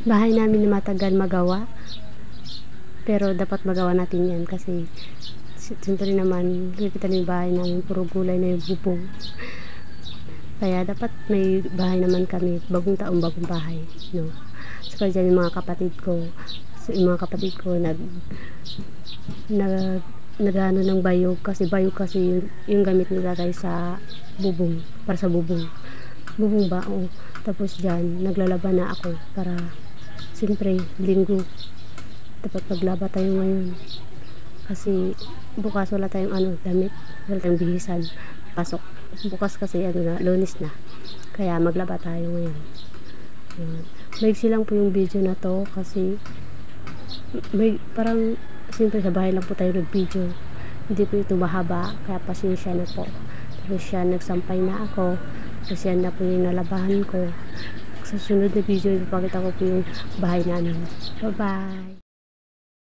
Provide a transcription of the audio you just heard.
bahay namin na matagal magawa, pero dapat magawa natin yan kasi siyempre naman kita na yung bahay namin puro gulay na yung bubong, kaya dapat may bahay naman kami, bagong taong bagong bahay, no? Saka dyan yung mga kapatid ko, nagano ng bayog kasi yung gamit nila guys sa bubong, para sa bubong ba, o tapos dyan naglalaban na ako para siyempre linggo dapat maglaba tayo ngayon kasi bukas wala tayong damit, wala tayong bihisan pasok bukas kasi na, Lunes na, kaya maglaba tayo ngayon. Maiksi lang po yung video na to kasi may parang siyempre sa bahay lang po tayo nag-video, hindi po ito mahaba, kaya pasensya na po. Tapos siya nagsampay na ako, tapos yan na po yung nalabahan ko. Sa sunod na video ipapakita ko po yung bahay namin. Bye bye.